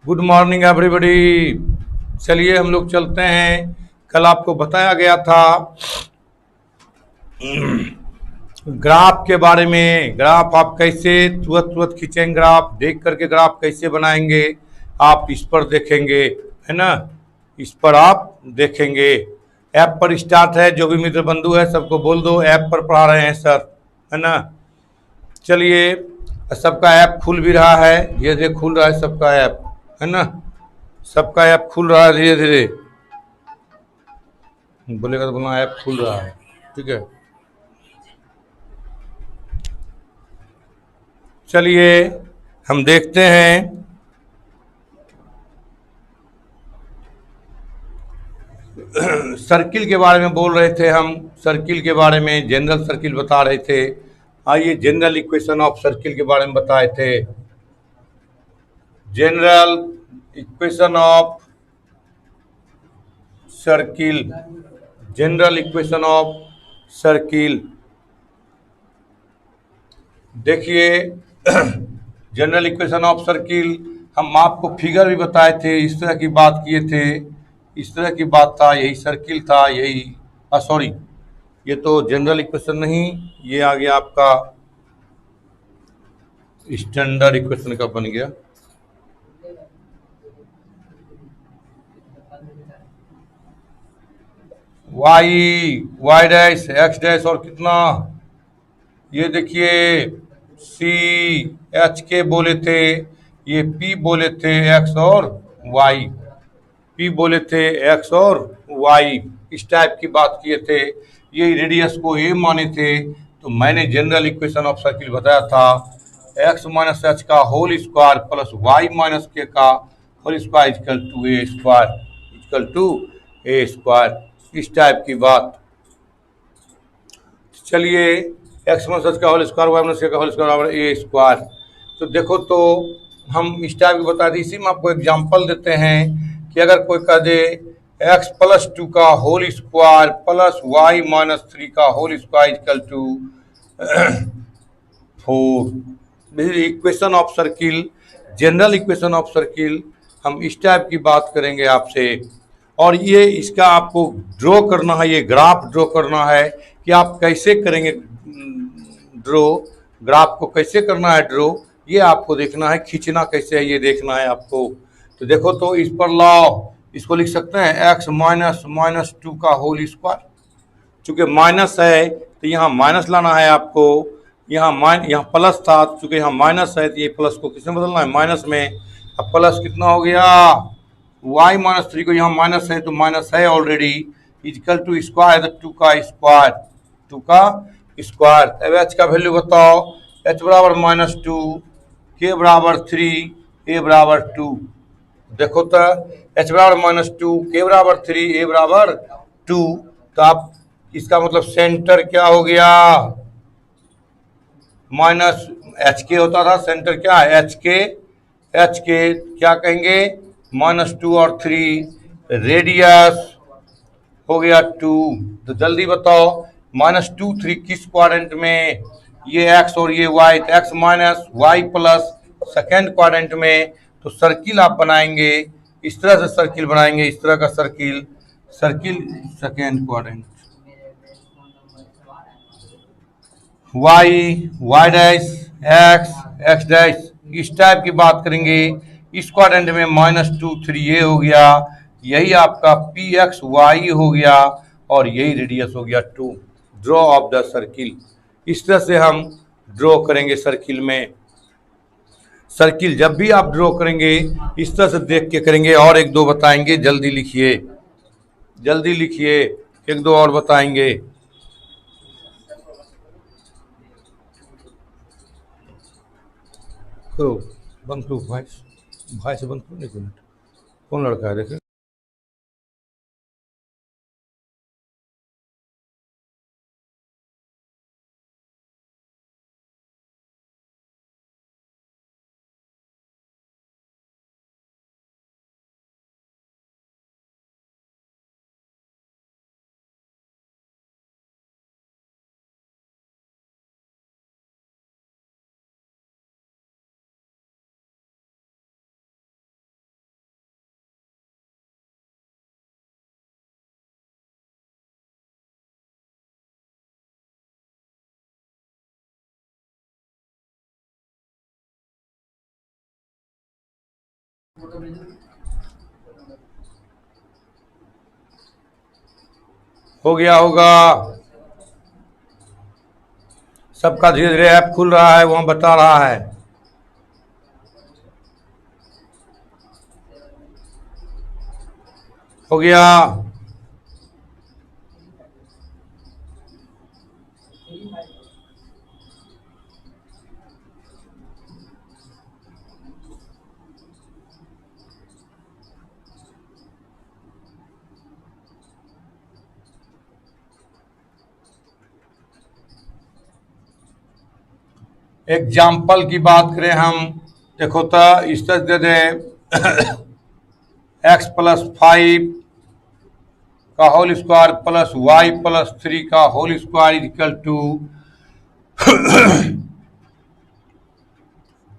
Good morning everybody. चलिए हम लोग चलते हैं। कल आपको बताया गया था ग्राफ के बारे में। ग्राफ आप कैसे तुरंत तुरंत खींचेंगे, ग्राफ देख करके ग्राफ कैसे बनाएंगे आप इस पर देखेंगे, है ना। इस पर आप देखेंगे। ऐप पर स्टार्ट है। जो भी मित्र बंधु है सबको बोल दो ऐप पर पढ़ा रहे हैं सर, है ना। चलिए, सबका ऐप खुल भी रहा है, धीरे धीरे खुल रहा है सबका ऐप, है ना। सबका ऐप खुल रहा है धीरे धीरे। बोलेगा तो बोलना ऐप खुल रहा है, ठीक है। चलिए हम देखते हैं। सर्किल के बारे में बोल रहे थे हम। सर्किल के बारे में जनरल सर्किल बता रहे थे। आइए जनरल इक्वेशन ऑफ सर्किल के बारे में बताए थे। General equation of circle, general equation of circle. देखिए जनरल इक्वेशन ऑफ सर्किल, हम आपको फिगर भी बताए थे, इस तरह की बात किए थे। इस तरह की बात था, यही सर्किल था, यही सॉरी, ये तो जनरल इक्वेशन नहीं, ये आ गया आपका स्टैंडर्ड इक्वेशन का बन गया। वाई डैश एक्स डैश और कितना, ये देखिए सी एच के बोले थे, ये पी बोले थे एक्स और वाई, पी बोले थे एक्स और वाई, इस टाइप की बात किए थे। ये रेडियस को ए माने थे। तो मैंने जनरल इक्वेशन ऑफ सर्किल बताया था, एक्स माइनस एच का whole square plus Y minus K का whole square equal to A square, equal to A square, इस टाइप की बात। चलिए, एक्स माइनस एच का whole square Y minus K का होल स्क्वायर बराबर ए स्क्वायर। तो देखो, तो हम इस टाइप की बता दी। इसी में आपको एग्जांपल देते हैं कि अगर कोई कह दे एक्स प्लस टू का whole square plus Y minus three का whole square equal to 4, equation of circle, general equation of circle. हम इस टाइप की बात करेंगे आपसे। और ये इसका आपको ड्रॉ करना है, ये ग्राफ ड्रॉ करना है कि आप कैसे करेंगे ड्रॉ, ग्राफ को कैसे करना है ड्रॉ, ये आपको देखना है। खींचना कैसे है ये देखना है आपको। तो देखो, तो इस पर लाओ, इसको लिख सकते हैं एक्स माइनस माइनस टू का होल स्क्वायर। चूंकि माइनस है तो यहाँ माइनस लाना है आपको। यहाँ प्लस था, चूंकि यहाँ माइनस है तो ये प्लस को किसमें बदलना है, माइनस में। अब प्लस कितना हो गया, वाई माइनस थ्री को यहाँ माइनस है तो माइनस है already, equal to square, two का स्क्वायर, टू का स्क्वायर। अब एच का वैल्यू बताओ, एच बराबर माइनस टू, के बराबर थ्री, ए बराबर टू। देखो तो एच बराबर माइनस टू, के बराबर थ्री, ए बराबर टू। तो आप इसका मतलब सेंटर क्या हो गया, माइनस एच के होता था, सेंटर क्या है एच के, एच के क्या कहेंगे माइनस टू और थ्री, रेडियस हो गया टू। तो जल्दी बताओ माइनस टू थ्री किस क्वाड्रेंट में, ये एक्स और ये Y, X minus Y plus second quadrant में। तो सर्किल आप बनाएंगे, इस तरह से सर्किल बनाएंगे, इस तरह का circle, circle second quadrant, Y, Y dash, X, X dash, इस टाइप की बात करेंगे। इस क्वाड्रेंट में माइनस टू थ्री ये हो गया, यही आपका पी एक्स वाई हो गया, और यही रेडियस हो गया two. Draw of the circle, इस तरह से हम ड्रॉ करेंगे सर्किल में। सर्किल जब भी आप ड्रॉ करेंगे इस तरह से देख के करेंगे। और एक दो बताएंगे, जल्दी लिखिए, जल्दी लिखिए, एक दो और बताएंगे। करो, बंद करो वॉइस, भाई से बंद करो, एक मिनट, कौन लड़का है देखे। हो गया होगा, सबका धीरे धीरे ऐप खुल रहा है, वहां बता रहा है। हो गया। एग्जाम्पल की बात करें हम, देखो तो इस तरह दे दे x+5 का होल स्क्वायर प्लस y+3 का होल स्क्वायर इक्वल टू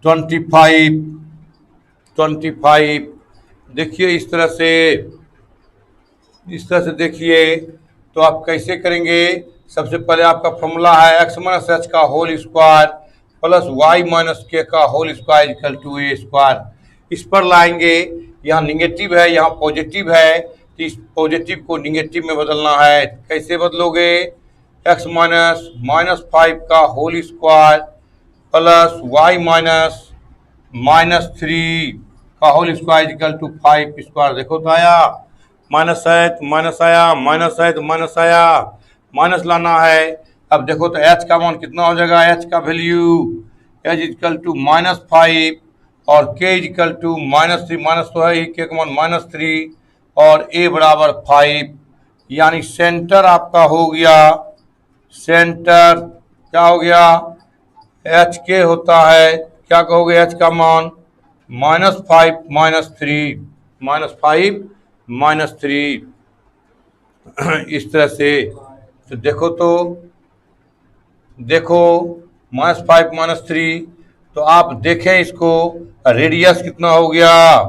25। 25 देखिए इस तरह से देखिए तो आप कैसे करेंगे। सबसे पहले आपका फॉर्मूला है x-h का होल स्क्वायर प्लस y-k का whole square equal to a square. इस पर लाएंगे, यहाँ निगेटिव है यहाँ पॉजिटिव है, तो इस पॉजिटिव को निगेटिव में बदलना है। कैसे बदलोगे, x-5 का होल स्क्वायर प्लस y-3 का whole square equal to 5 square. देखो तो आया, माइनस है तो माइनस आया, माइनस है तो माइनस आया, माइनस लाना है। अब देखो तो h का मान कितना हो जाएगा, h का वैल्यू h इक्वल टू -5 और k इक्वल टू -3, माइनस तो है ही, k का मान -3 और a बराबर 5, यानी सेंटर आपका हो गया, सेंटर क्या हो गया, एच के होता है, क्या कहोगे एच का मान -5 -3 -5 इस तरह से। तो देखो -5 -3, तो आप देखें इसको, रेडियस कितना हो गया,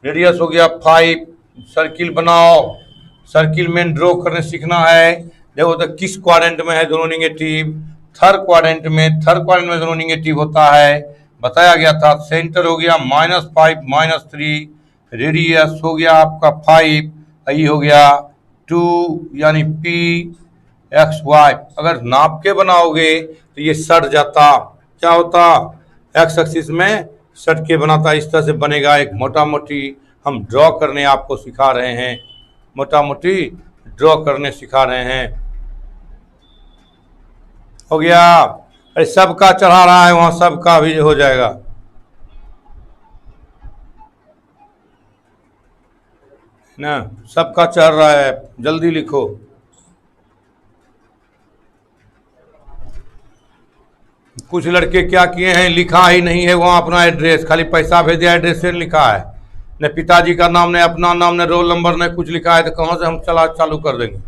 रेडियस हो गया 5। सर्किल बनाओ, सर्किल में ड्रॉ करने सीखना है। देखो तो किस क्वाड्रेंट में है दोनों निगेटिव, थर्ड क्वाड्रेंट में दोनों निगेटिव होता है, बताया गया था। सेंटर हो गया -5 -3, रेडियस हो गया आपका 5, ये हो गया 2 यानी PXY। अगर नाप के बनाओगे तो ये सट जाता, क्या होता, एक्स एक्सिस में सट के बनाता, इस तरह से बनेगा। एक मोटा मोटी हम ड्रॉ करने आपको सिखा रहे हैं, मोटा मोटी ड्रॉ करने सिखा रहे हैं। हो गया, अरे सबका चढ़ा रहा है वहां, सबका भी हो जाएगा। ना सबका चढ़ रहा है, जल्दी लिखो। कुछ लड़के क्या किए हैं, लिखा ही नहीं है वहाँ अपना एड्रेस, खाली पैसा भेजे, एड्रेस से लिखा है, न पिताजी का नाम, न अपना नाम, न रोल नंबर, न कुछ लिखा है, तो कहाँ से हम चालू कर देंगे।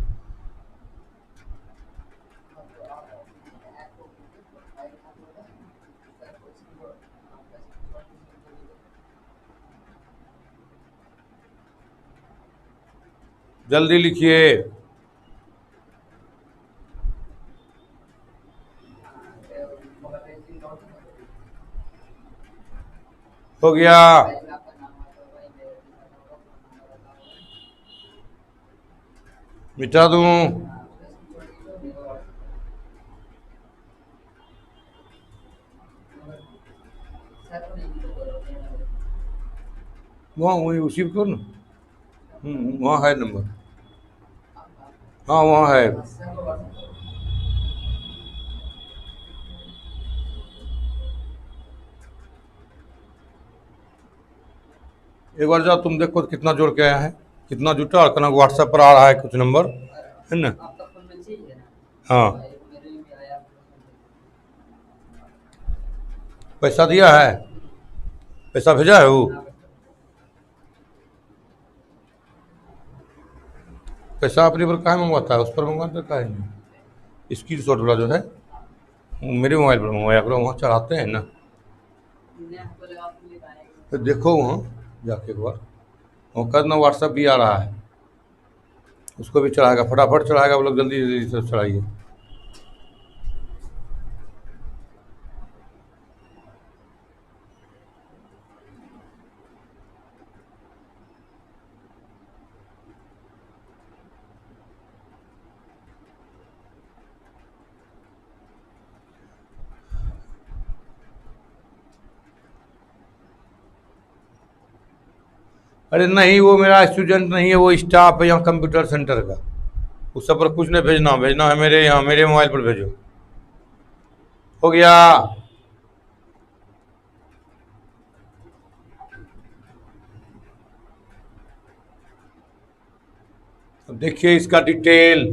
जल्दी लिखिए। हो गया, मिटा दूं, वहाँ वही उसी को ना, वहाँ है नंबर, हाँ वहाँ है। एक बार जाओ तुम देखो कितना जोड़ के आया है, कितना जुटा, और कना व्हाट्सएप पर आ रहा है कुछ नंबर, है ना। हाँ पैसा दिया है, पैसा भेजा है वो, पैसा अपने पर कहाँ मंगवाता है, उस पर मंगवाता का है नहीं, स्क्रीन शॉट वाला जो है मेरे मोबाइल पर मंगवाया करो, वहाँ चढ़ाते हैं ना, तो देखो वहाँ जाके एक बार, वहाँ करना व्हाट्सएप भी आ रहा है, उसको भी चढ़ाएगा, फटाफट चढ़ाएगा, वो लोग जल्दी जल्दी से चढ़ाइए। अरे नहीं, वो मेरा स्टूडेंट नहीं है, वो स्टाफ है यहाँ कंप्यूटर सेंटर का। उस सब पर कुछ नहीं भेजना, भेजना है मेरे यहाँ, मेरे मोबाइल पर भेजो। हो गया। अब देखिए इसका डिटेल।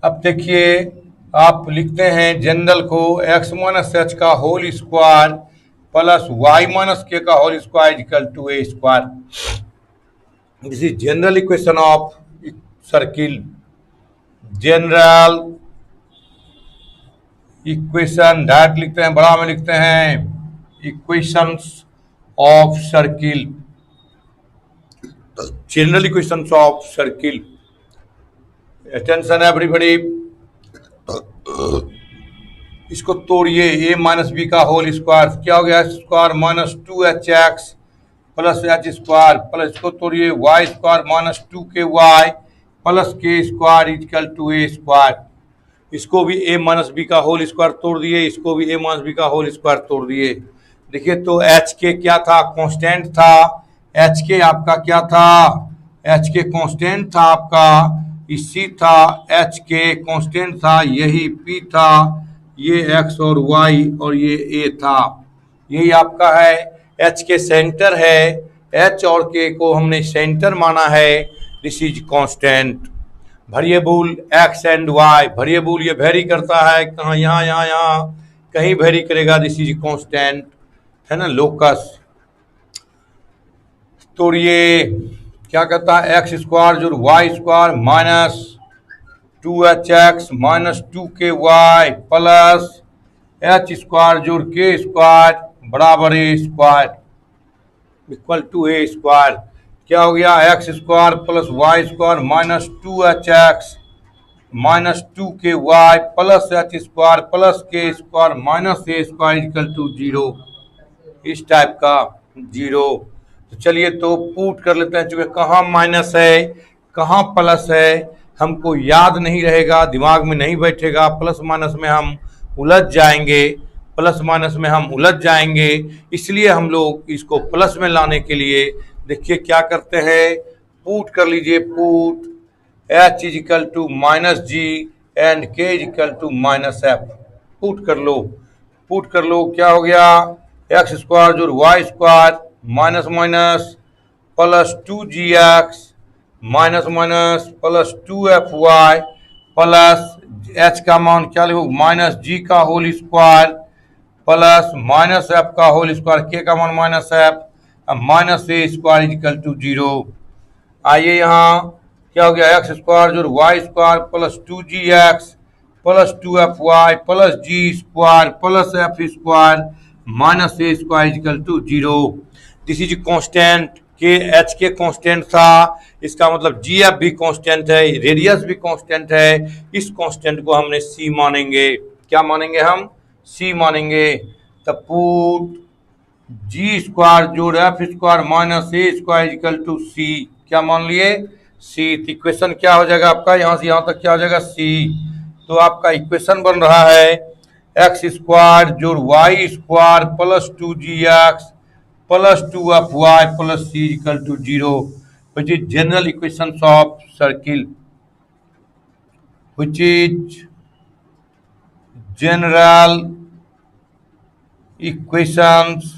अब देखिए, आप लिखते हैं जनरल को x माइनस एच का whole square plus y minus K का whole square equal to A square. This is general equation of circle. General equation direct लिखते हैं, बड़ा में लिखते हैं equations of circle. General equations of circle. Attention everybody, इसको तोड़िए। ए माइनस बी का होल स्क्वायर क्या हो गया, square minus two H X plus H square plus इसको तोड़िए Y square minus two k Y plus के square equal to A square. इसको भी ए माइनस बी का होल स्क्वायर तोड़ दिए, इसको भी ए माइनस बी का होल स्क्वायर तोड़ दिए। देखिए तो एच के क्या था, कांस्टेंट था। एच के आपका क्या था, एच के कांस्टेंट था आपका, सी था। एच के कांस्टेंट था, यही पी था। ये एक्स और वाई और ये ए था। यही आपका है। एच के सेंटर है, एच और के को हमने सेंटर माना है। This is constant. Variable X and Y, variable ये वेरी करता है, कहाँ यहाँ यहाँ यहाँ कहीं वेरी करेगा। दिस इज कांस्टेंट है ना। लोकस तोड़िए, क्या कहता है, एक्स स्क्वायर जो Y square minus two H x minus two k Y plus H square जोड़ के स्क्वायर बराबर a square equal to A square. क्या हो गया, x square plus Y square minus two H x minus two k Y plus H square plus के square minus A square equal to zero. इस type का zero. तो चलिए तो put कर लेते हैं, चूंकि कहाँ माइनस है कहाँ प्लस है हमको याद नहीं रहेगा, दिमाग में नहीं बैठेगा। प्लस माइनस में हम उलझ जाएंगे, प्लस माइनस में हम उलझ जाएंगे। इसलिए हम लोग इसको प्लस में लाने के लिए देखिए क्या करते हैं, पुट कर लीजिए। Put h is equal to minus g and k is equal to minus f. Put कर लो, पुट कर लो। क्या हो गया, एक्स स्क्वायर जो Y square minus minus plus two जी x minus minus plus two F Y plus h का मान क्या लिखो, माइनस जी का whole square plus minus f का होल स्क्वायर, के का मान minus f minus A square equal to zero. आइए यहाँ क्या हो गया, एक्स स्क्वायर जो Y square plus two ji X plus two F Y plus G square plus F square minus A square equal to zero. This is constant. K H K constant था, इसका मतलब G F भी constant है, radius भी constant है। इस constant को हमने सी मानेंगे। क्या मानेंगे हम, सी मानेंगे। तब पुट जी स्क्वायर जोड़ F square minus A square equal to c. क्या मान लिए, सी। तो इक्वेशन क्या हो जाएगा आपका, यहाँ से यहाँ तक क्या हो जाएगा, सी। तो आपका इक्वेशन बन रहा है एक्स स्क्वायर जोड़ Y square plus two ji X plus two F Y plus C equal to zero, which is general equation of circle. Which is general equations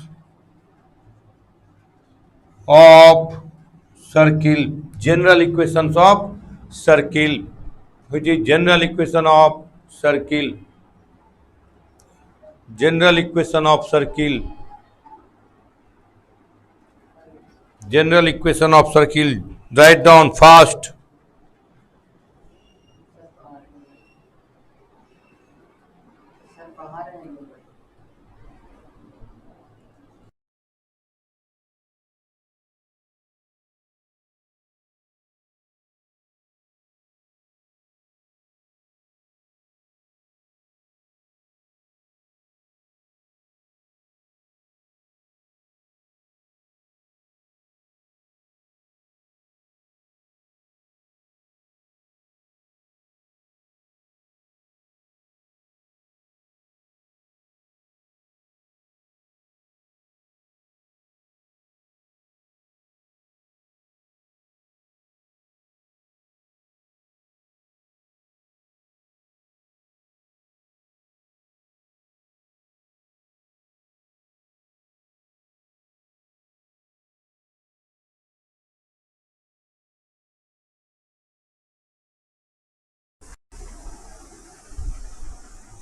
of circle. General equations of circle, which is general equation of circle. General equation of circle. General equation of circle. Write down fast.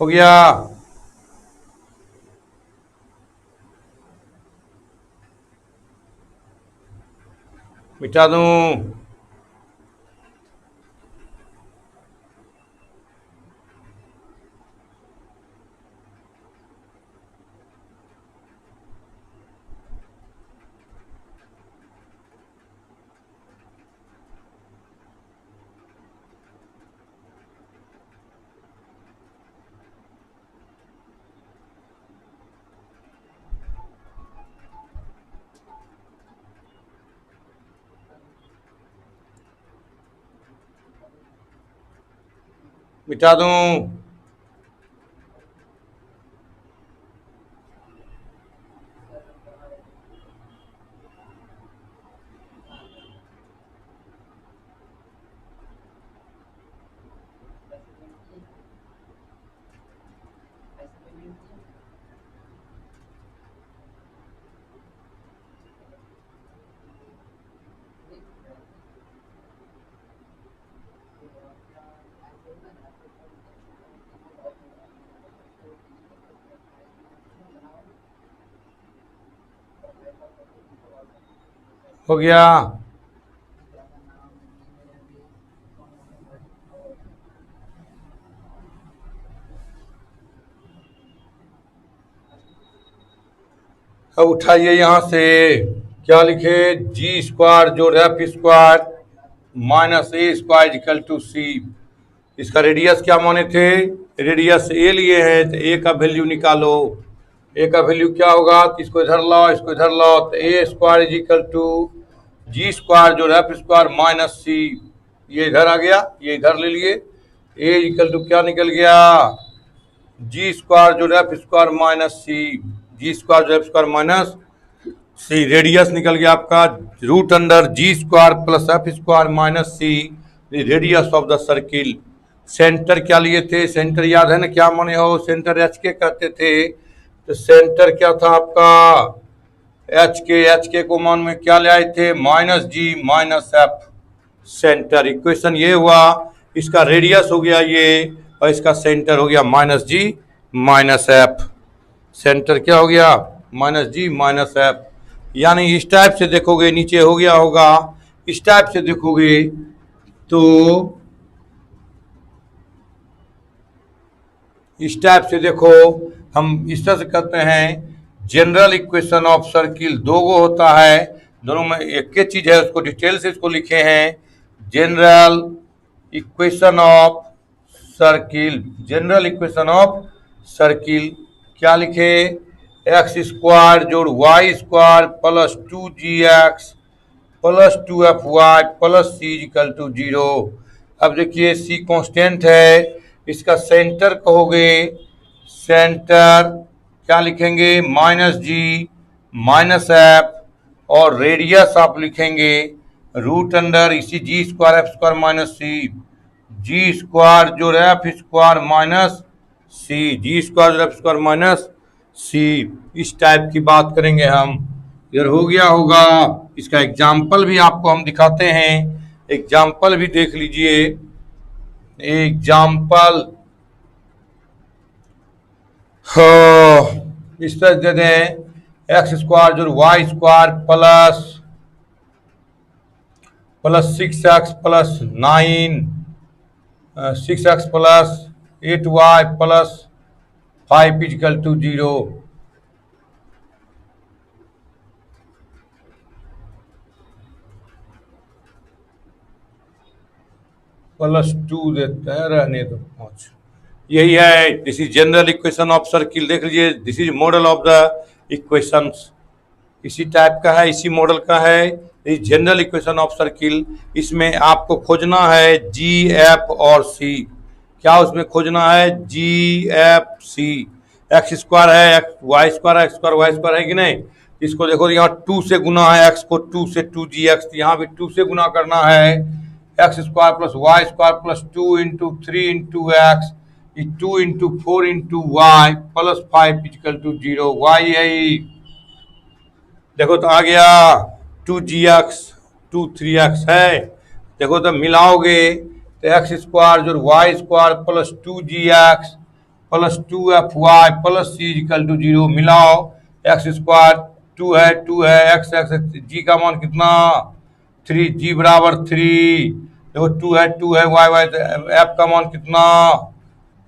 हो गया। मिटा दूं? मिटा दूं? हो गया। अब उठाइए यहां से, क्या लिखे? जी स्क्वायर जोड़ F square minus A square equal to c. इसका रेडियस क्या माने थे? रेडियस ए लिए हैं, तो ए का वैल्यू निकालो। ए का वैल्यू क्या होगा? तो इसको इधर लाओ, इसको इधर लाओ, तो a square is equal to g square जोड़ एफ स्क्वायर माइनस सी। ये इधर आ गया, ये इधर ले लिए। ए इक्वल टू क्या निकल गया? जी स्क्वायर जोड़ F square minus C. G square जोड़ F square minus C. Radius निकल गया आपका root under ji square plus F square minus C, radius of the circle. Center क्या लिए थे? सेंटर याद है ना क्या माने हो? सेंटर एच के कहते थे। तो सेंटर क्या था आपका? एच के को मान में क्या ले आए थे? Minus g minus F. Centre equation ये हुआ, इसका रेडियस हो गया ये, और इसका सेंटर हो गया minus g minus F. Centre क्या हो गया? Minus g minus F. यानी इस टाइप से देखोगे, नीचे हो गया होगा, इस टाइप से देखोगे तो इस टाइप से देखो, हम इस तरह से करते हैं। जनरल इक्वेशन ऑफ सर्किल दो गो होता है, दोनों में एक ही चीज है, उसको डिटेल से इसको लिखे हैं। General equation of circle, general equation of circle क्या लिखे? एक्स स्क्वायर जोड़ Y square plus 2gx plus 2fy plus C equal to 0। अब देखिए सी कांस्टेंट है, इसका सेंटर कहोगे, सेंटर क्या लिखेंगे? माइनस जी माइनस एफ, और रेडियस आप लिखेंगे रूट अंडर इसी जी square F square minus C. G square जो F square minus C, G square जो एफ स्क्वायर माइनस सी। इस टाइप की बात करेंगे हम। इधर हो गया होगा, इसका एग्जाम्पल भी आपको हम दिखाते हैं, एग्जाम्पल भी देख लीजिए। एग्जाम्पल इस तरह दे दें, एक्स स्क्वायर जो Y square plus 6x plus 9, 6x plus 8y plus 5 equal to 0। Plus 2 देते हैं, रहने दो 5। यही है, this is general equation of circle. देख लीजिए, this is model of the equations. इसी टाइप का है, इसी मॉडल का है, इस जनरल इक्वेशन ऑफ सर्किल। इसमें आपको खोजना है जी एफ और सी। क्या उसमें खोजना है? जी एफ सी। एक्स स्क्वायर है, एक्स वाई स्क्वायर है, एक्स स्क्वायर वाई स्क्वायर है कि नहीं? इसको देखो, यहाँ 2 से गुना है, एक्स को 2 से 2gx, यहाँ भी 2 से गुना करना है। X square plus Y square plus 2 into 3 into X, 2 into 4 into Y plus 5 equal to 0। Y है, देखो तो आ गया 2gx 3x है। देखो तो मिलाओगे तो एक्स स्क्वायर जो Y square plus 2gx plus 2fy plus C equal to 0। मिलाओ, एक्स स्क्वायर 2 है एक्स एक्स, जी का मान कितना 3, जी बराबर 3। देखो 2 है वाई वाई, एफ का मान कितना,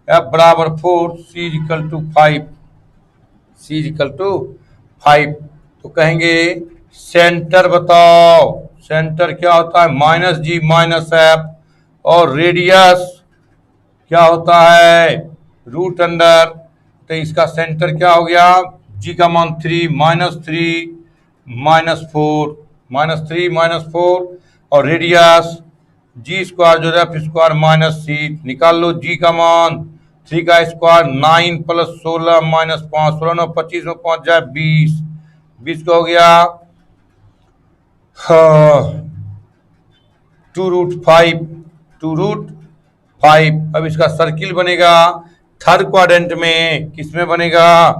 एफ बराबर 4, c equal to 5, c equal to 5। तो कहेंगे सेंटर बताओ, सेंटर क्या होता है माइनस जी माइनस एफ, और रेडियस क्या होता है रूट अंडर। तो इसका सेंटर क्या हो गया, जी का मान 3 -3 -4, -3 -4, और रेडियस जी स्क्वायर जो एफ स्क्वायर माइनस सी। निकाल लो जी का मान, 3 का स्क्वायर 9 + 16 -5, 16 9 25 में पहुंच जाए 20, 20 का हो गया 2√5, 2√5। अब इसका सर्किल बनेगा थर्ड क्वाड्रेंट में, किसमें बनेगा,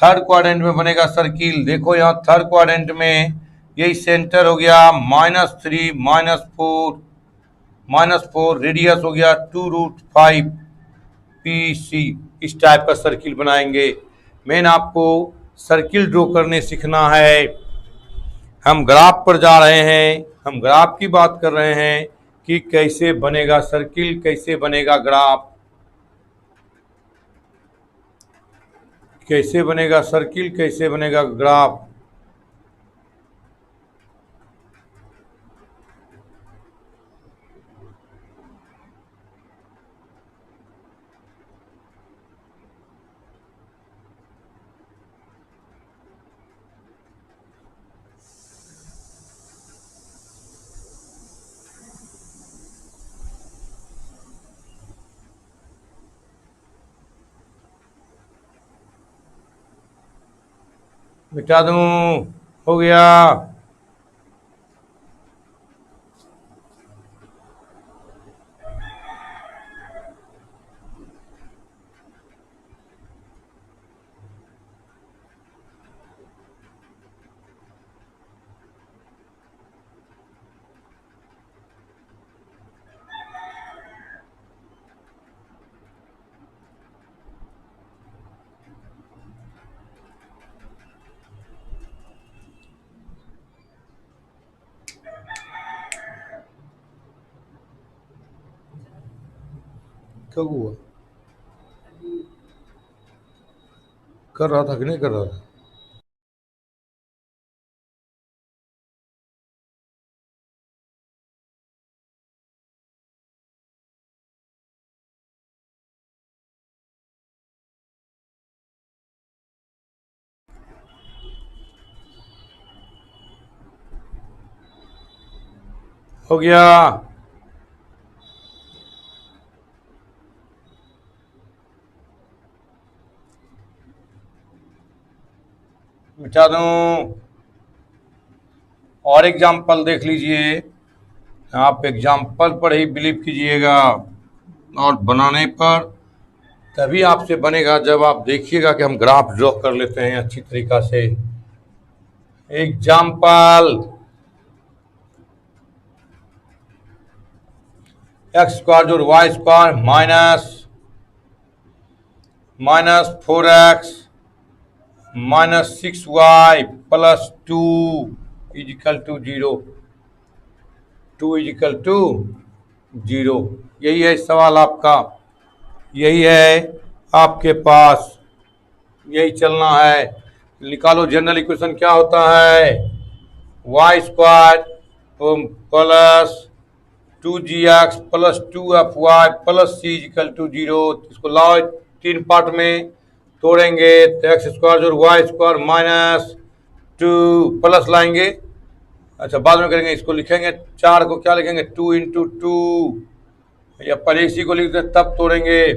थर्ड क्वाड्रेंट में बनेगा सर्किल। देखो यहाँ थर्ड क्वाड्रेंट में यही सेंटर हो गया -3 -4, रेडियस हो गया 2√5 PC। इस टाइप का सर्किल बनाएंगे। मेन आपको सर्किल ड्रॉ करने सीखना है। हम ग्राफ पर जा रहे हैं, हम ग्राफ की बात कर रहे हैं कि कैसे बनेगा सर्किल, कैसे बनेगा ग्राफ, कैसे बनेगा सर्किल, कैसे बनेगा ग्राफ। मिटा दूं, हो गया, कब हुआ, कर रहा था कि नहीं कर रहा था। हो गया, मिटा दूं। और एग्जाम्पल देख लीजिए, आप एग्जाम्पल पर ही बिलीव कीजिएगा, और बनाने पर तभी आपसे बनेगा जब आप देखिएगा कि हम ग्राफ ड्रॉ कर लेते हैं अच्छी तरीका से। एग्जाम्पल, एक्स स्क्वायर जोड़ वाई स्क्वायर -4x -6y + 2 = 0, 2 = 0। यही है सवाल आपका, यही है आपके पास, यही चलना है। निकालो जनरल इक्वेशन क्या होता है, Y square plus 2gx + 2fy + c = 0। इसको लाओ 3 पार्ट में तोड़ेंगे तो एक्स स्क्वायर जोड़ वाई स्क्वायर -2 प्लस लाएंगे, अच्छा बाद में करेंगे, इसको लिखेंगे 4 को क्या लिखेंगे 2 × 2, या पहले इसी को लिखते तब तोड़ेंगे,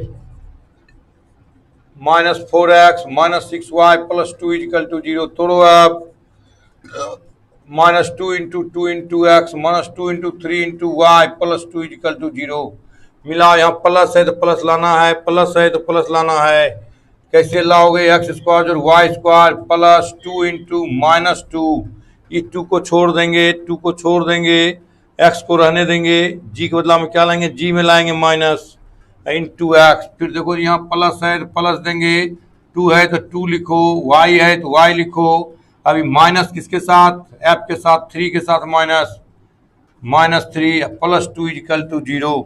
-4x -6y + 2 = 0। तोड़ो अब, -2 × 2 × x -2 × 3 × y + 2 = 0। मिलाओ, यहाँ प्लस है तो प्लस लाना है, प्लस है तो प्लस लाना है। कैसे लाओगे, एक्स स्क्वायर जोड़ वाई स्क्वायर + 2 × -2, इस 2 को छोड़ देंगे, 2 को छोड़ देंगे, एक्स को रहने देंगे, जी के बदला में क्या लाएंगे, जी में लाएंगे माइनस, इंटू एक्स, फिर देखो यहाँ प्लस है तो प्लस देंगे, 2 है तो 2 लिखो, y है तो y लिखो। अभी माइनस किसके साथ, f के साथ, 3 के साथ माइनस, -3 प्लस 2 इजिकल टू 0।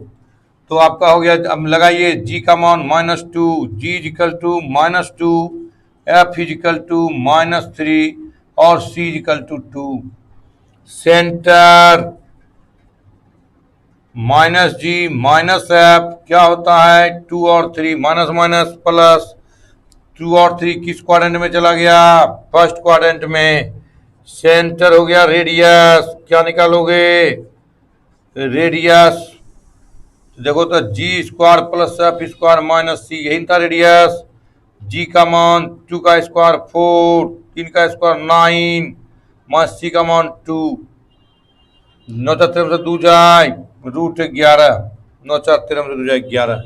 तो आपका हो गया। अब लगाइए g का मान -2, g is equal to -2, f is equal to -3 और c is equal to 2। Center -g -f क्या होता है, 2 और 3 माइनस माइनस प्लस, 2 और 3 किस क्वाड्रेंट में चला गया, फर्स्ट क्वाड्रेंट में। सेंटर हो गया रेडियस, क्या निकालोगे, रेडियस देखो तो g square plus F square minus c, यही था रेडियस। जी का मान 2 का स्क्वायर 4, 3 का स्क्वायर 9, माइनस सी का मान 2, 9 4 13 से 2 जाए √11, 9 4 13 से 2 जाए 11।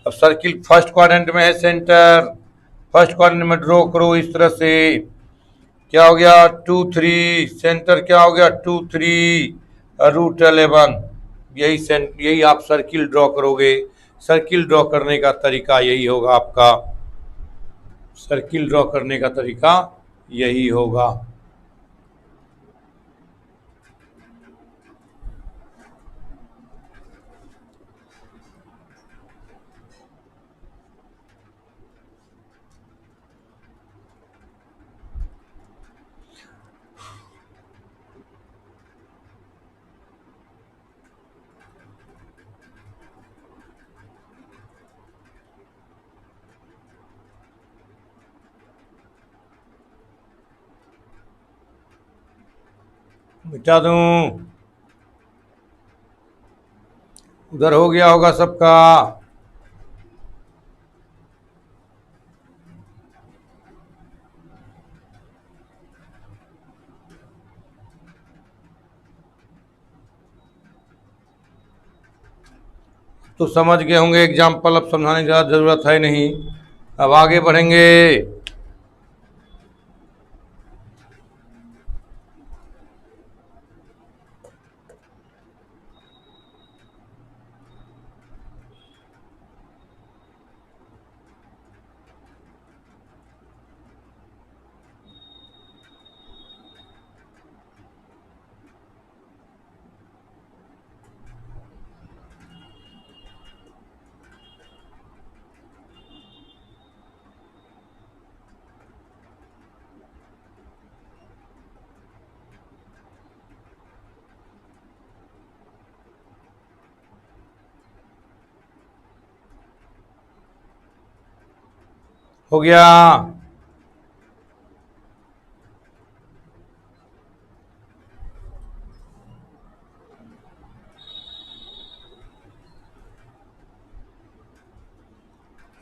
अब सर्किल फर्स्ट क्वाड्रेंट में है सेंटर, फर्स्ट क्वाड्रेंट में ड्रॉ करो इस तरह से। क्या हो गया 2 3, सेंटर क्या हो गया 2 3 √11। यही आप सर्किल ड्रॉ करोगे। सर्किल ड्रॉ करने का तरीका यही होगा आपका, सर्किल ड्रॉ करने का तरीका यही होगा। मिटा दूं, उधर हो गया होगा सबका। तो समझ गए होंगे एग्जाम्पल, अब समझाने की ज़्यादा ज़रूरत है नहीं। अब आगे बढ़ेंगे। हो गया,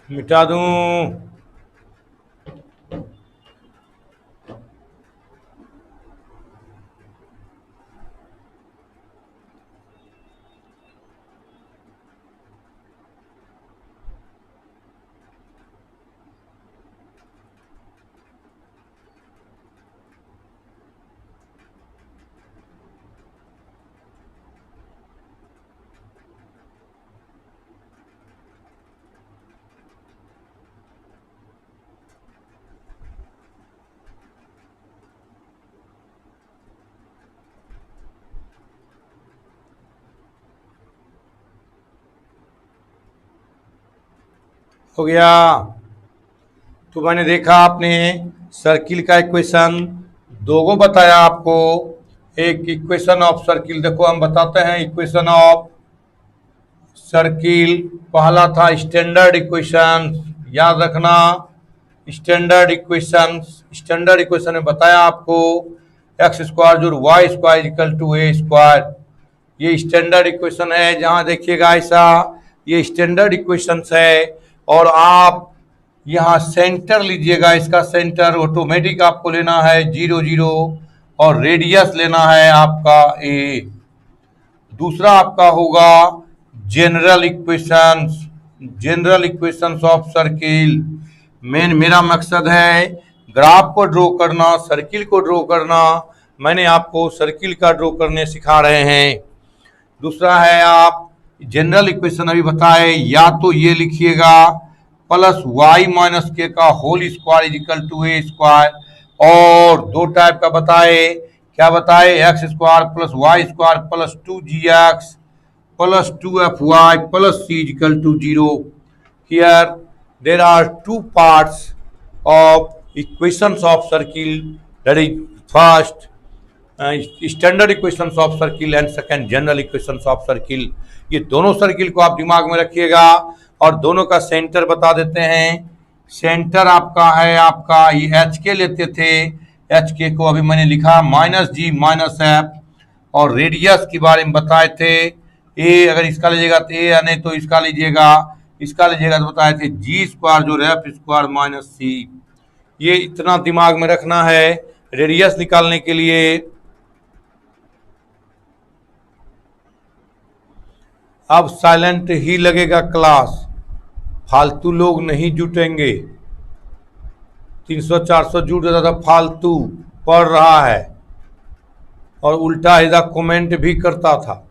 मिटा दूं, हो गया। तो मैंने देखा आपने सर्किल का इक्वेशन दो गो बताया आपको। एक इक्वेशन ऑफ सर्किल, देखो हम बताते हैं इक्वेशन ऑफ सर्किल। पहला था स्टैंडर्ड इक्वेशन, याद रखना स्टैंडर्ड इक्वेशन। स्टैंडर्ड इक्वेशन में बताया आपको एक्स स्क्वायर जोड़ Y square equal to A square, ये स्टैंडर्ड इक्वेशन है। जहां देखिएगा ऐसा, ये स्टैंडर्ड इक्वेशन है। और आप यहाँ सेंटर लीजिएगा, इसका सेंटर ऑटोमेटिक आपको लेना है 0 0 और रेडियस लेना है आपका ए। दूसरा आपका होगा general equations, general equations of circle. मेरा मकसद है ग्राफ को ड्रॉ करना, सर्किल को ड्रॉ करना। मैंने आपको सर्किल का ड्रॉ करने सिखा रहे हैं। दूसरा है आप जनरल इक्वेशन अभी बताए, या तो ये लिखिएगा प्लस वाई माइनस के का whole square is equal to A square, और दो टाइप का बताए, क्या बताए, X square plus Y square plus 2gx plus 2fy plus C is equal to 0। Here there are two parts of equations of circle, that is first standard equations of circle and second general equations of circle। ये दोनों circle को आप दिमाग में रखिएगा और दोनों का सेंटर बता देते हैं। सेंटर आपका है, आपका ये एच के लेते थे, एच के को अभी मैंने लिखा माइनस जी माइनस एफ, और रेडियस के बारे में बताए थे, ए अगर इसका लीजिएगा तो ए, नहीं तो इसका लीजिएगा, तो बताए थे जी स्क्वायर जो एफ स्क्वायर माइनस सी। ये इतना दिमाग में रखना है रेडियस निकालने के लिए। अब साइलेंट ही लगेगा क्लास, फालतू लोग नहीं जुटेंगे। 300-400 जुट जाता था, फालतू पढ़ रहा है और उल्टा सीधा कमेंट भी करता था,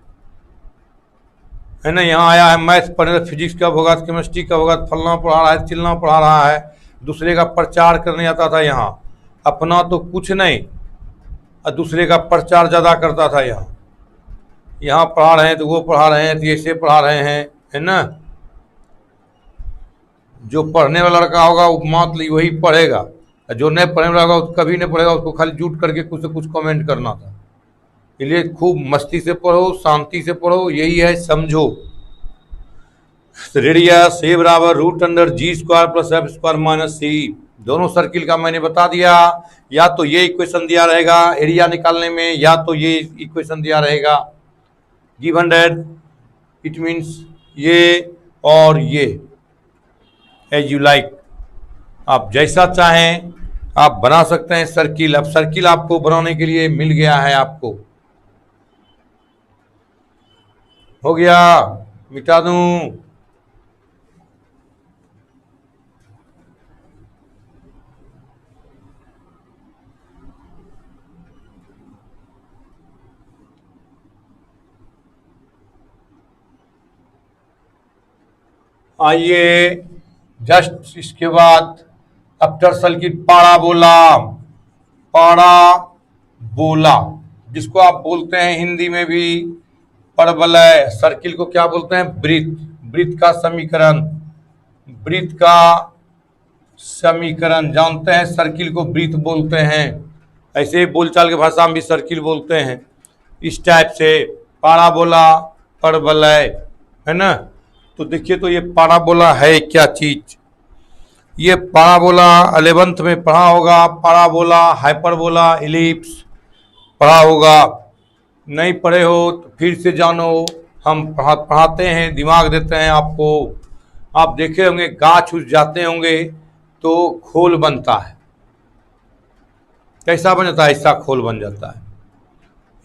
है ना। यहाँ आया है मैथ्स पढ़ने, फिजिक्स कब होगा, केमिस्ट्री कब होगा, फलना पढ़ा रहा है, चिलना पढ़ा रहा है, दूसरे का प्रचार करने आता था। यहाँ अपना तो कुछ नहीं और दूसरे का प्रचार ज़्यादा करता था। यहाँ पढ़ा रहे हैं तो वो पढ़ा रहे हैं, तो ऐसे पढ़ा रहे हैं, है ना। जो पढ़ने वाला लड़का होगा वो मात्र वही पढ़ेगा, जो नहीं पढ़ने वाला होगा कभी नहीं पढ़ेगा, उसको खाली जुट करके कुछ से कुछ कमेंट करना था। इसलिए खूब मस्ती से पढ़ो, शांति से पढ़ो, यही है, समझो। रेडियस ए बराबर रूट अंडर जी square plus F square minus c. दोनों सर्किल का मैंने बता दिया, या तो ये इक्वेशन दिया रहेगा एरिया निकालने में, या तो ये इक्वेशन दिया रहेगा गिवन दैट, इट मीन्स ये और ये, एज यू लाइक, आप जैसा चाहें आप बना सकते हैं सर्किल। अब सर्किल आपको बनाने के लिए मिल गया है, आपको हो गया, मिटा दूं। आइए जस्ट इसके बाद आफ्टर सर्किट पाराबोला, जिसको आप बोलते हैं हिंदी में भी परवलय। सर्किल को क्या बोलते हैं, वृत्त का समीकरण जानते हैं, सर्किल को वृत्त बोलते हैं। ऐसे ही बोलचाल की भाषा में भी सर्किल बोलते हैं, इस टाइप से पाराबोला, परवलय, है ना। तो देखिए, तो ये पाराबोला है क्या चीज, ये पाराबोला 11th में पढ़ा होगा, पाराबोला, हाइपरबोला, इलिप्स पढ़ा होगा। नहीं पढ़े हो तो फिर से जानो, हम पढ़ाते हैं, दिमाग देते हैं आपको। आप देखे होंगे गाछ उछ जाते होंगे तो खोल बनता है, कैसा बन जाता है, ऐसा खोल बन जाता है।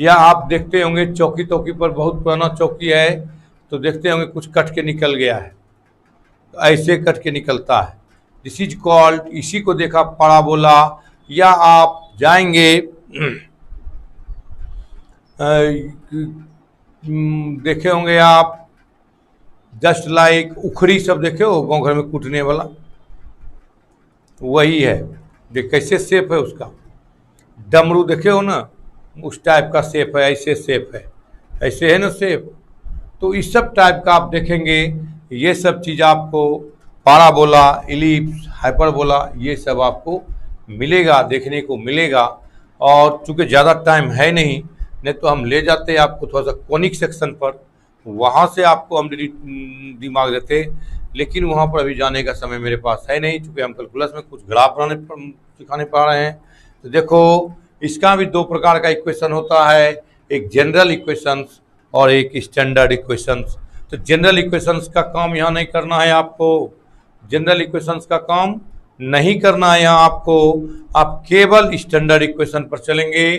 या आप देखते होंगे चौकी पर, बहुत पुराना चौकी है तो देखते होंगे कुछ कट के निकल गया है, तो ऐसे कट के निकलता है, दिस इज कॉल्ड, इसी को देखा पाराबोला। या आप जाएंगे देखे होंगे आप, जस्ट लाइक उखड़ी सब देखे हो गाँव घर में कूटने वाला, वही है। देख कैसे शेप है उसका, डमरू देखे हो ना, उस टाइप का शेप है, ऐसे शेप है, ऐसे है ना शेप। तो इस सब टाइप का आप देखेंगे, ये सब चीज़ आपको पाराबोला, इलिप्स, हाइपरबोला, ये सब आपको मिलेगा, देखने को मिलेगा। और चूँकि ज़्यादा टाइम है नहीं तो हम ले जाते आपको थोड़ा सा कोनिक सेक्शन पर, वहाँ से आपको हम दिमाग देते, लेकिन वहाँ पर अभी जाने का समय मेरे पास है नहीं, चूँकि हम कैलकुलस में कुछ ग्राफ बनाने सिखाने पा रहे हैं। तो देखो, इसका भी दो प्रकार का इक्वेशन होता है, एक जनरल इक्वेशंस और एक स्टैंडर्ड इक्वेशंस। तो जनरल इक्वेशंस का काम यहाँ नहीं करना है आपको, जनरल इक्वेशंस का काम नहीं करना है यहाँ आपको, आप केवल स्टैंडर्ड इक्वेशन पर चलेंगे।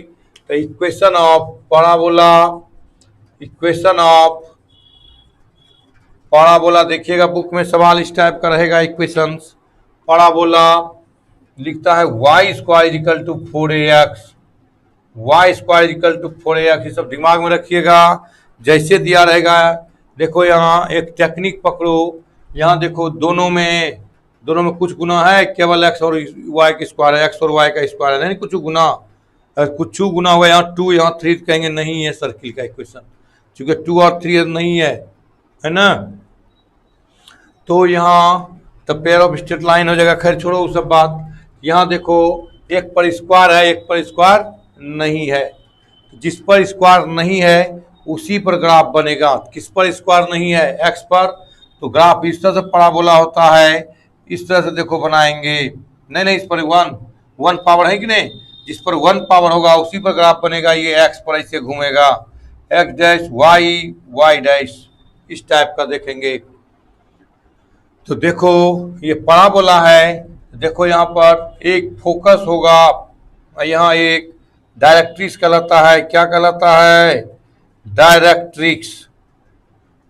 तो इक्वेशन ऑफ पाराबोला देखिएगा, बुक में सवाल इस टाइप का रहेगा, इक्वेशंस पाराबोला लिखता है y square equal to 4ax, y square equal to 4ax, ये सब दिमाग में रखिएगा। जैसे दिया रहेगा देखो यहाँ एक टेक्निक पकड़ो, यहाँ देखो दोनों में कुछ गुना है, केवल एक्स और वाई का स्क्वायर है, एक्स और वाई का स्क्वायर है, नहीं कुछ गुना, कुछ गुना हुआ, यहाँ टू यहाँ थ्री कहेंगे नहीं है सर्किल का इक्वेशन, क्योंकि टू और थ्री नहीं है ना। तो यहाँ the pair of straight line हो जाएगा, खैर छोड़ो वो सब बात। यहाँ देखो एक पर स्क्वायर है, एक पर स्क्वायर नहीं है, जिस पर स्क्वायर नहीं है उसी पर ग्राफ बनेगा। किस पर स्क्वायर नहीं है? एक्स पर। तो ग्राफ इस तरह से पराबोला होता है, इस तरह से देखो बनाएंगे, नहीं इस पर वन पावर है कि नहीं, जिस पर वन पावर होगा उसी पर ग्राफ बनेगा। ये एक्स पर ऐसे घूमेगा, एक्स डैश वाई डैश, इस टाइप का देखेंगे। तो देखो ये पराबोला है, देखो यहाँ पर एक फोकस होगा, यहाँ एक डायरेक्ट्रिक्स कहलाता है, क्या कहलाता है? डायरेक्ट्रिक्स।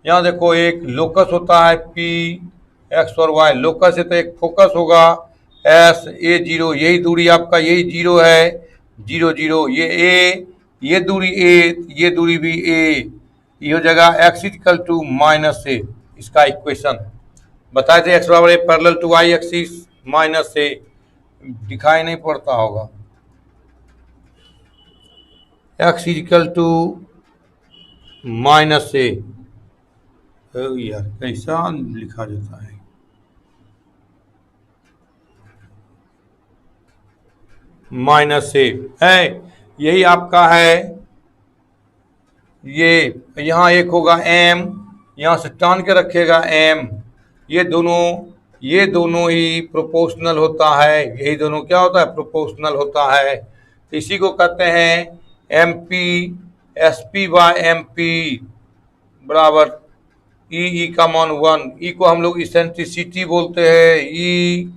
यहाँ देखो एक लोकस होता है पी एक्स और वाई, लोकस है तो एक फोकस होगा एस ए जीरो, यही दूरी आपका, यही जीरो है, जीरो जीरो, ये ए, ये दूरी ए, ये दूरी भी ए, ये हो जाएगा x equal to minus a. इसका इक्वेशन बताए थे, एक्स बराबर a parallel to y axis minus a, दिखाई नहीं पड़ता होगा, x equal to minus a. यार कैसा लिखा जाता है, माइनस ए है, यही आपका है। ये यहाँ एक होगा एम, यहाँ से टान के रखेगा एम, ये दोनों ही प्रोपोर्शनल होता है, यही दोनों क्या होता है? प्रोपोर्शनल होता है। तो इसी को कहते हैं M P, S P by M P बराबर ई का मान 1। ई को हम लोग इसेंट्रिसिटी बोलते हैं, ई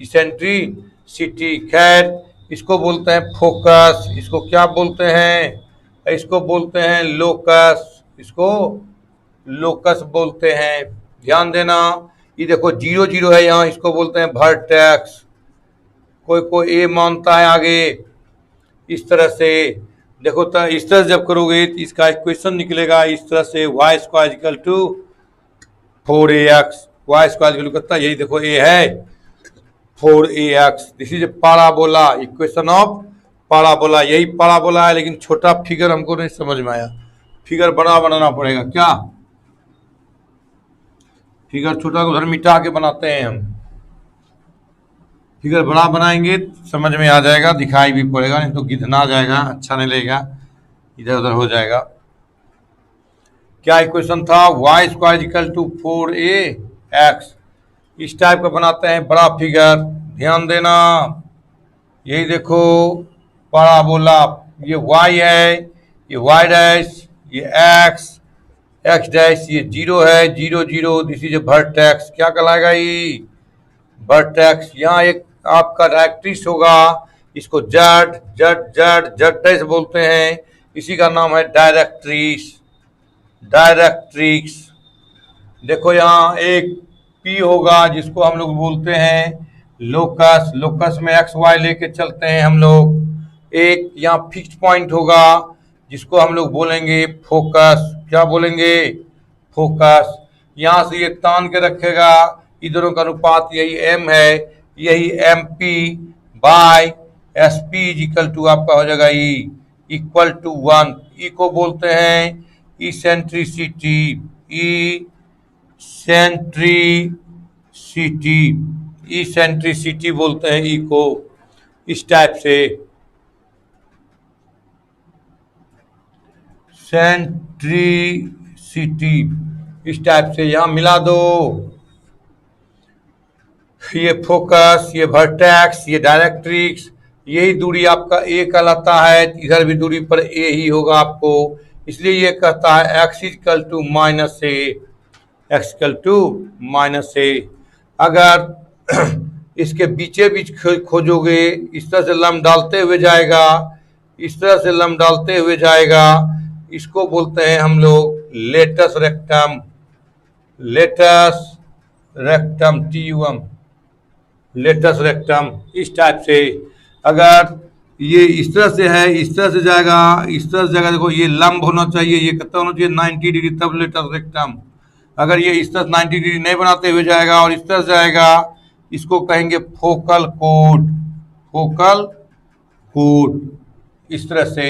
इसेंट्रिसिटी। खैर इसको बोलते हैं फोकस, इसको क्या बोलते हैं? इसको बोलते हैं लोकस, इसको लोकस बोलते हैं। ध्यान देना, ये देखो जीरो जीरो है यहाँ, इसको बोलते हैं वर्टेक्स। कोई ए मानता है आगे, इस तरह से देखो। तो इस तरह से जब करोगे तो इसका इक्वेशन निकलेगा इस तरह से, Y square equal to 4ax, Y square equal करता है, यही देखो ए है 4ax, this is parabola, equation of parabola, यही पाराबोला है। लेकिन छोटा फिगर हमको नहीं समझ में आया, फिगर बड़ा बनाना पड़ेगा क्या? फिगर छोटा को उधर मिटा के बनाते हैं हम, फिगर बड़ा बनाएंगे समझ में आ जाएगा, दिखाई भी पड़ेगा, नहीं तो गिधना जाएगा, अच्छा नहीं लगेगा, इधर उधर हो जाएगा। क्या इक्वेशन था? Y square equal to 4ax, इस टाइप का बनाते हैं बड़ा फिगर। ध्यान देना, यही देखो पाराबोला, ये y है, ये y डैश, ये x डैश, ये जीरो है, zero zero, this is vertex, क्या कहलाएगा? ये वर्टेक्स। यहाँ एक आपका डायरेक्ट्रिक्स होगा, इसको जड डैश बोलते हैं, इसी का नाम है डायरेक्ट्रिक्स। देखो यहाँ एक P होगा जिसको हम लोग बोलते हैं लोकस, लोकस में एक्स वाई लेके चलते हैं हम लोग। एक यहाँ फिक्स्ड पॉइंट होगा जिसको हम लोग बोलेंगे फोकस, क्या बोलेंगे? फोकस। यहाँ से ये तान के रखेगा, इधरों का अनुपात यही एम है, यही M P by S P equal to आपका हो जाएगा ई इक्वल टू 1। ई को बोलते हैं इसेंट्रिसिटी, इसेंट्रिसिटी बोलते हैं ई को, इस टाइप से सेंट्रिसिटी, इस टाइप से यहाँ मिला दो। ये फोकस, ये वर्टेक्स, ये डायरेक्ट्रिक्स, यही दूरी आपका ए कहलाता है, इधर भी दूरी पर ए ही होगा आपको, इसलिए ये कहता है x equal to minus a, x equal to minus a. अगर इसके बीचे बीच खोजोगे, इस तरह से लम्ब डालते हुए जाएगा, इस तरह से लम्ब डालते हुए जाएगा, इसको बोलते हैं हम लोग latus rectum, TUM, latus rectum. इस टाइप से अगर ये इस तरह से है, इस तरह से जाएगा, इस तरह से जाएगा। देखो ये लंब होना चाहिए, ये कितना होना चाहिए 90 डिग्री, तब लेटर रेक्टम। अगर ये इस तरह 90 डिग्री नहीं बनाते हुए जाएगा और इस तरह से जाएगा, इसको कहेंगे फोकल कोड। फोकल कोड इस तरह से,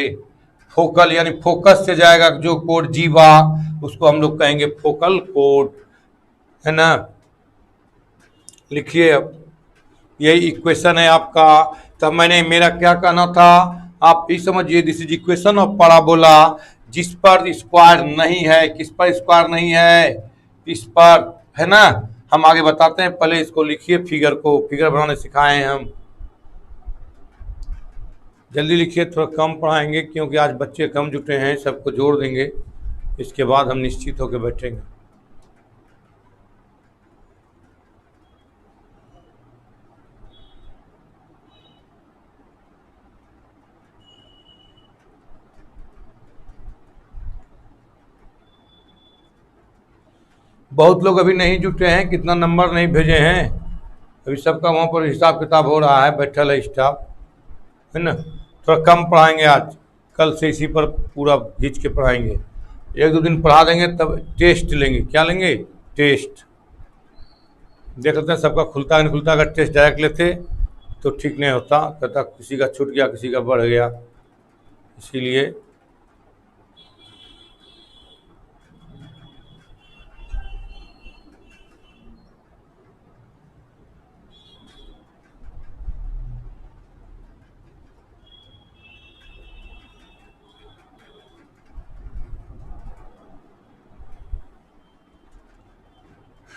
फोकल यानी फोकस से जाएगा जो कोड जीवा, उसको हम लोग कहेंगे फोकल कोड, है ना। लिखिए अब, यही इक्वेशन है आपका। तब मैंने, मेरा क्या कहना था, आप ये समझिए, this is equation of parabola जिस पर स्क्वायर नहीं है। किस पर स्क्वायर नहीं है? इस पर, है ना। हम आगे बताते हैं, पहले इसको लिखिए, फिगर को, फिगर बनाने सिखाए हैं हम। जल्दी लिखिए, थोड़ा कम पढ़ाएंगे क्योंकि आज बच्चे कम जुटे हैं, सबको जोड़ देंगे, इसके बाद हम निश्चित होकर बैठेंगे। बहुत लोग अभी नहीं जुटे हैं, कितना नंबर नहीं भेजे हैं, अभी सबका वहाँ पर हिसाब किताब हो रहा है, बैठल है स्टाफ, है ना। थोड़ा कम पढ़ाएंगे आज, कल से इसी पर पूरा खींच के पढ़ाएंगे। एक दो दिन पढ़ा देंगे, तब टेस्ट लेंगे। क्या लेंगे? टेस्ट। देख लेते हैं सबका खुलता नहीं खुलता। अगर टेस्ट डायरेक्ट लेते तो ठीक नहीं होता, कहता किसी का छूट गया, किसी का बढ़ गया, इसीलिए।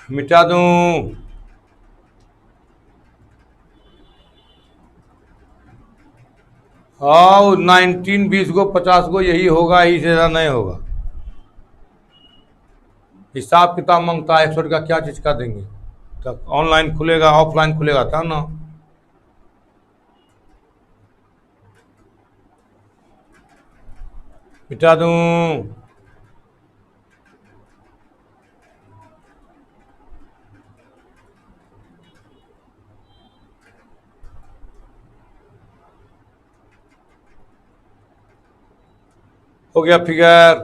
मिटा दूं? हाँ, 19 20 गो 50 गो यही होगा, यही से ज़्यादा नहीं होगा। हिसाब किताब मांगता है, 100 का क्या चीज़ का देंगे? तब ऑनलाइन खुलेगा, ऑफलाइन खुलेगा तब ना। मिटा दूं? हो गया फिगर?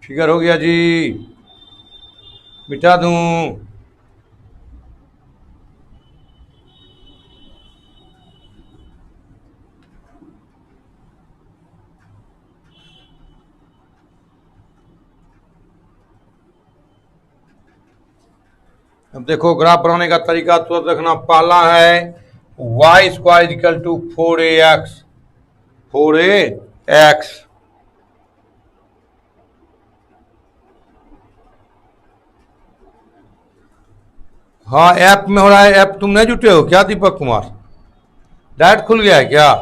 फिगर हो गया जी? मिटा दूं? अब देखो, ग्राफ बनाने का तरीका तुरंत रखना। पहला है Y square equal to 4ax, 4ax। हाँ, ऐप में हो रहा है। ऐप तुम नहीं जुटे हो क्या दीपक कुमार? डायरेक्ट खुल गया है क्या?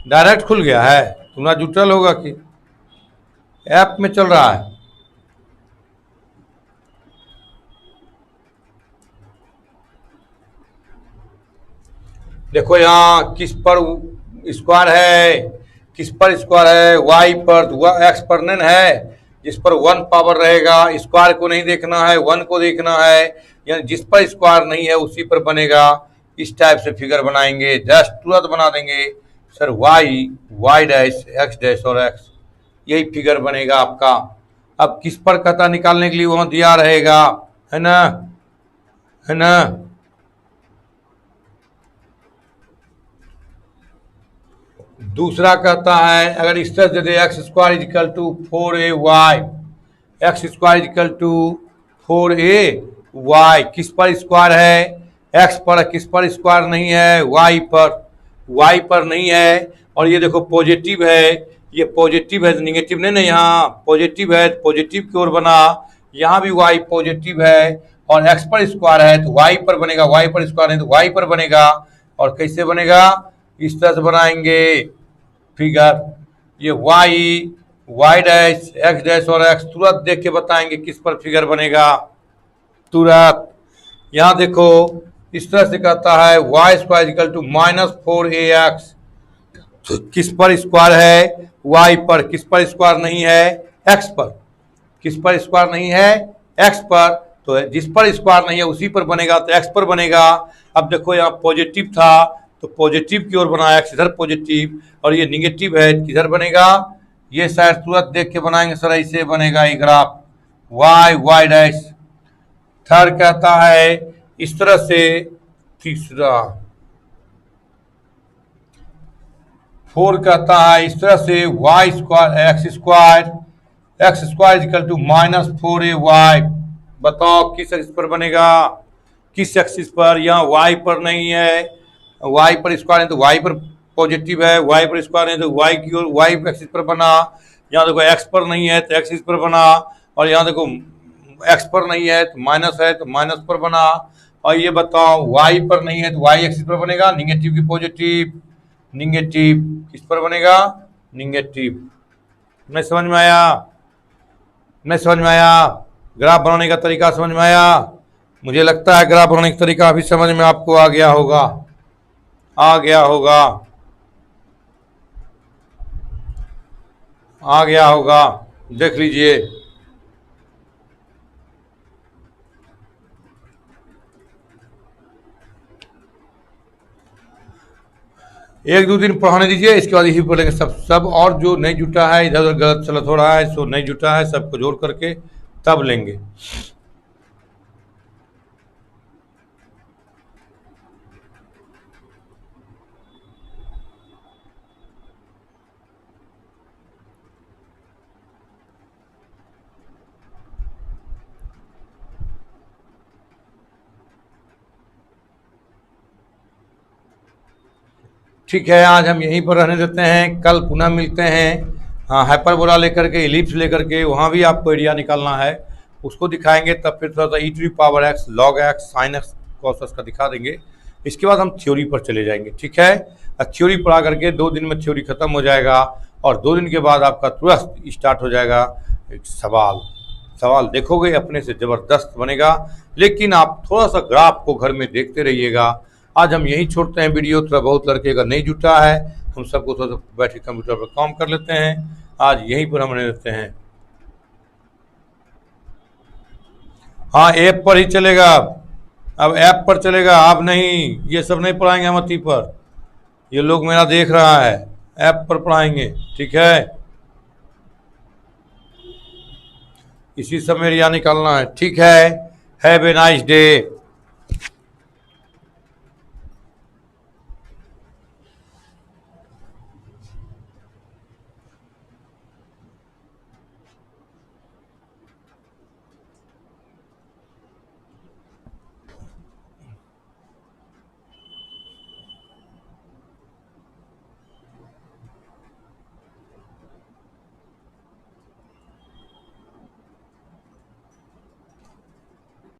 डायरेक्ट खुल गया है, तुम्हारा जुटल होगा कि ऐप में चल रहा है? देखो यहाँ किस पर स्क्वायर है, किस पर स्क्वायर है? वाई पर, एक्स पर नहीं है। जिस पर 1 पावर रहेगा, स्क्वायर को नहीं देखना है, 1 को देखना है, यानी जिस पर स्क्वायर नहीं है उसी पर बनेगा। इस टाइप से फिगर बनाएंगे, जस्ट तुरंत बना देंगे sir. Y dash, X dash और एक्स, यही फिगर बनेगा आपका। अब किस पर कहता निकालने के लिए वहां दिया रहेगा, है ना, है ना। दूसरा कहता है, अगर इस तरह से दे, x square equal to 4ay, x square equal to 4ay। किस पर स्क्वायर है? एक्स पर। किस पर स्क्वायर नहीं है? वाई पर। वाई पर नहीं है। और ये देखो पॉजिटिव है, ये पॉजिटिव है, निगेटिव नहीं ना, यहाँ पॉजिटिव है, पॉजिटिव की ओर बना। यहाँ भी वाई पॉजिटिव है और एक्स पर स्क्वायर है तो वाई पर बनेगा, वाई पर स्क्वायर है तो वाई पर बनेगा। और कैसे बनेगा? इस तरह से बनाएंगे फिगर। ये वाई डैश, एक्स डैश और एक्स तुरंत देख के बताएंगे किस पर फिगर बनेगा, तुरंत। यहाँ देखो इस तरह से कहता है Y square equal to -4ax। तो किस पर स्क्वायर है? वाई पर। किस पर स्क्वायर नहीं है? एक्स पर। किस पर स्क्वायर नहीं है? एक्स पर। तो जिस पर स्क्वायर नहीं है उसी पर बनेगा, तो एक्स पर बनेगा। अब देखो यहाँ पॉजिटिव था तो पॉजिटिव की ओर बना, एक्स इधर पॉजिटिव, और ये निगेटिव है, किधर बनेगा? ये शायद तुरंत देख के बनाएंगे सर, ऐसे बनेगा ये graph, Y Y dash. Third कहता है इस तरह से, तीसरा 4 कहता है इस तरह से, Y square X square equal to -4ay। बताओ किस एक्सिस पर बनेगा, किस एक्सिस पर? यहाँ वाई पर नहीं है, वाई पर स्क्वायर है तो वाई पर पॉजिटिव है, वाई पर स्क्वायर है तो वाई की ओर वाई एक्सिस पर बना। यहाँ देखो एक्स पर नहीं है तो एक्सिस पर बना, और यहाँ देखो एक्स पर नहीं है तो माइनस है तो माइनस पर बना। और ये बताओ वाई पर नहीं है तो वाई एक्सिस पर बनेगा, निगेटिव की पॉजिटिव, निगेटिव किस पर बनेगा? निगेटिव। नहीं समझ में आया? नहीं समझ में आया? ग्राफ बनाने का तरीका समझ में आया? मुझे लगता है ग्राफ बनाने का तरीका अभी समझ में आपको आ गया होगा, आ गया होगा, आ गया होगा। देख लीजिए, एक दो दिन पढ़ाने दीजिए, इसके बाद यही पढ़ेंगे सब और जो नहीं जुटा है, इधर उधर गलत चलत हो रहा है, सो नहीं जुटा है, सबको जोड़ करके तब लेंगे। ठीक है, आज हम यहीं पर रहने देते हैं, कल पुनः मिलते हैं। हाँ, हाइपरबोला लेकर के, इलिप्स लेकर के, वहाँ भी आपको एरिया निकालना है, उसको दिखाएंगे। तब फिर थोड़ा सा e⁻x log x sin x cos x का दिखा देंगे। इसके बाद हम थ्योरी पर चले जाएंगे, ठीक है। थ्योरी पढ़ा करके 2 दिन में थ्योरी खत्म हो जाएगा, और 2 दिन के बाद आपका तुरंत स्टार्ट हो जाएगा एक सवाल देखोगे अपने से ज़बरदस्त बनेगा। लेकिन आप थोड़ा सा ग्राफ को घर में देखते रहिएगा। आज हम यही छोड़ते हैं वीडियो, थोड़ा बहुत लड़के अगर नहीं जुटा है, हम सबको थोड़ा सा बैठ के कंप्यूटर पर काम कर लेते हैं। आज यहीं पर हम रहते हैं। हाँ, ऐप पर ही चलेगा, अब ऐप पर चलेगा, आप नहीं, ये सब नहीं पढ़ाएंगे हम अति पर, ये लोग मेरा देख रहा है, ऐप पर पढ़ाएंगे, ठीक है। इसी समय एरिया निकालना है, ठीक है। Have a nice day.